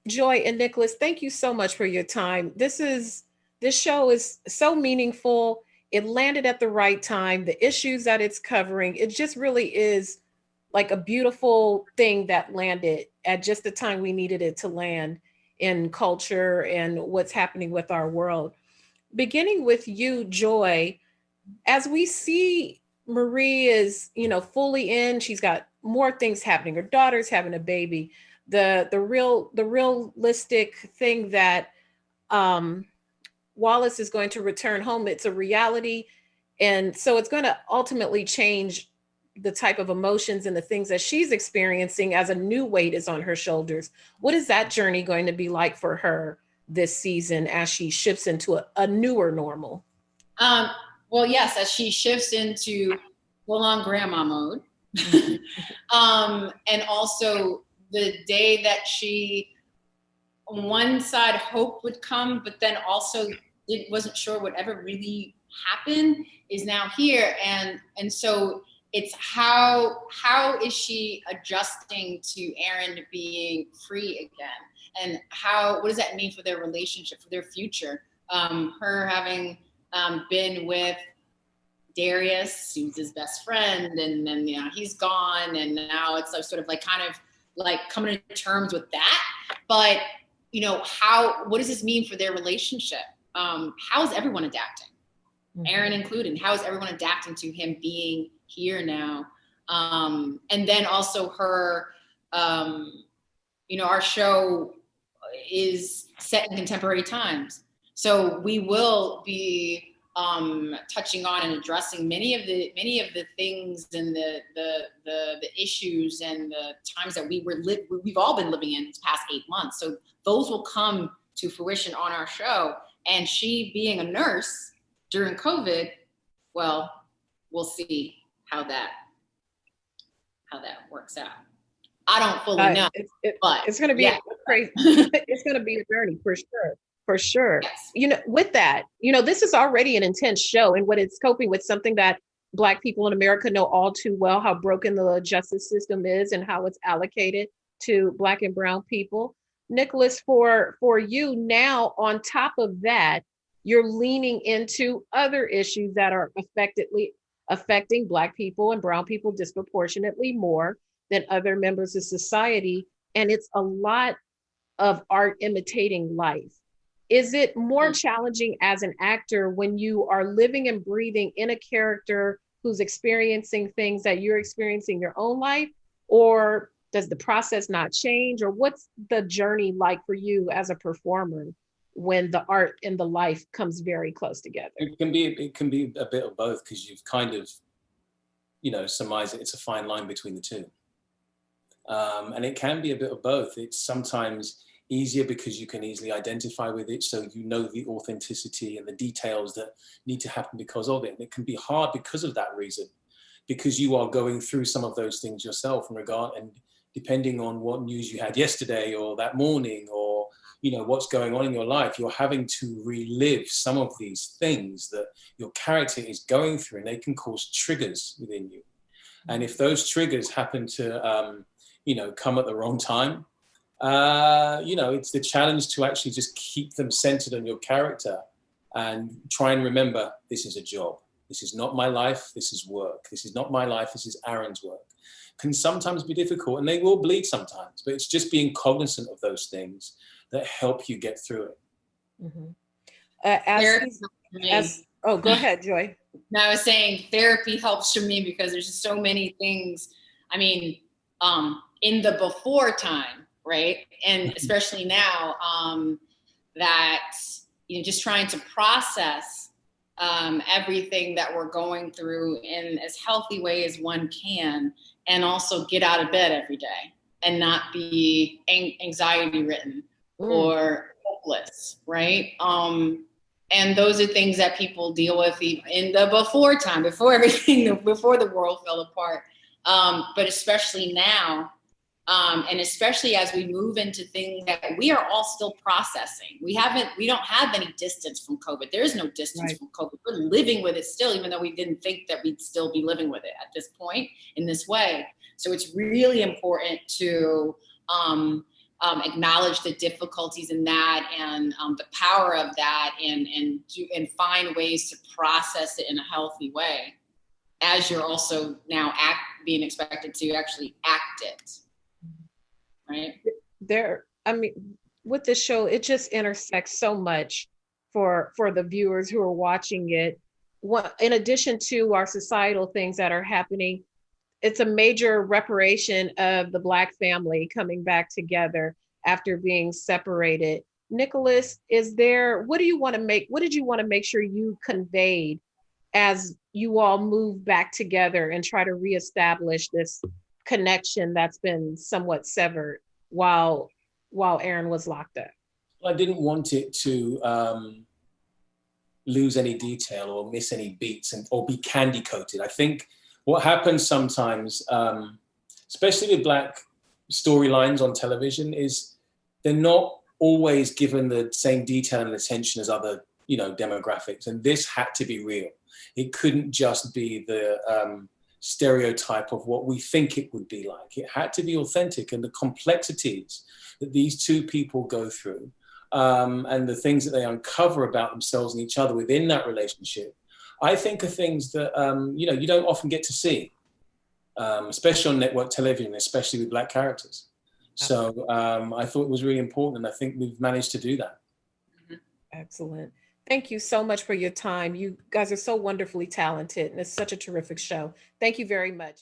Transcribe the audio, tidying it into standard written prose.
Joy and Nicholas, thank you so much for your time. This show is so meaningful. It landed at the right time. The issues that it's covering, it just really is like a beautiful thing that landed at just the time we needed it to land in culture and what's happening with our world. Beginning with you, Joy, as we see Marie is, fully in, she's got more things happening. Her daughter's having a baby. The realistic thing that um Wallace is going to return home, it's a reality. And so it's going to ultimately change the type of emotions and the things that she's experiencing as a new weight is on her shoulders. What is that journey going to be like for her this season as she shifts into a newer normal? Um, well, yes, as she shifts into full-on grandma mode, Mhm. and also the day that she, on one side, hoped would come, but then also it wasn't sure would ever really happen, is now here, and so it's how is she adjusting to Aaron being free again, and what does that mean for their relationship, for their future? Her having been with Darius, who's his best friend, and then he's gone, and now it's like sort of like kind of like coming to terms with that. But what does this mean for their relationship? How is everyone adapting? Mm-hmm. Aaron included. How is everyone adapting to him being here now? And then also her, our show is set in contemporary times, so we will be touching on and addressing many of the things and the issues and the times that we've all been living in these past 8 months. So those will come to fruition on our show. And she being a nurse during COVID, well, we'll see how that works out. I don't fully know, but it's going to be crazy. It's going to be a journey for sure. For sure. Yes. With that, this is already an intense show, and what it's coping with something that Black people in America know all too well, how broken the justice system is and how it's allocated to Black and brown people. Nicholas, for you now, on top of that, you're leaning into other issues that are affecting Black people and brown people disproportionately more than other members of society. And it's a lot of art imitating life. Is it more challenging as an actor when you are living and breathing in a character who's experiencing things that you're experiencing in your own life? Or does the process not change? Or what's the journey like for you as a performer when the art and the life comes very close together? It can be a bit of both, because you've kind of, surmised it. It's a fine line between the two. And it can be a bit of both. It's sometimes easier because you can easily identify with it, so the authenticity and the details that need to happen because of it. And it can be hard because of that reason, because you are going through some of those things yourself and depending on what news you had yesterday or that morning, or what's going on in your life, you're having to relive some of these things that your character is going through, and they can cause triggers within you. And if those triggers happen to come at the wrong time, it's the challenge to actually just keep them centered on your character and try and remember, this is a job. This is not my life. This is work. This is not my life. This is Aaron's work. Can sometimes be difficult, and they will bleed sometimes, but it's just being cognizant of those things that help you get through it. Mm-hmm. Go ahead, Joy. No, I was saying therapy helps for me because there's just so many things. I mean, in the before time, right? And especially now, that, just trying to process everything that we're going through in as healthy way as one can, and also get out of bed every day and not be anxiety ridden or hopeless, right? And those are things that people deal with in the before time, before the world fell apart. But especially now, and especially as we move into things that we are all still processing. We don't have any distance from COVID. There is no distance from COVID. We're living with it still, even though we didn't think that we'd still be living with it at this point in this way. So it's really important to acknowledge the difficulties in that and the power of that, and find ways to process it in a healthy way, as you're also now being expected to actually act it, right? I mean, with this show, it just intersects so much for the viewers who are watching it. In addition to our societal things that are happening, it's a major reparation of the Black family coming back together after being separated. Nicholas, what did you want to make sure you conveyed as you all move back together and try to reestablish this connection that's been somewhat severed while Aaron was locked up? I didn't want it to lose any detail or miss any beats or be candy coated. I think what happens sometimes, especially with Black storylines on television, is they're not always given the same detail and attention as other, demographics. And this had to be real. It couldn't just be the stereotype of what we think it would be like. It had to be authentic, and the complexities that these two people go through, and the things that they uncover about themselves and each other within that relationship, I think are things that, you don't often get to see, especially on network television, especially with Black characters. So I thought it was really important, and I think we've managed to do that. Excellent. Thank you so much for your time. You guys are so wonderfully talented, and it's such a terrific show. Thank you very much.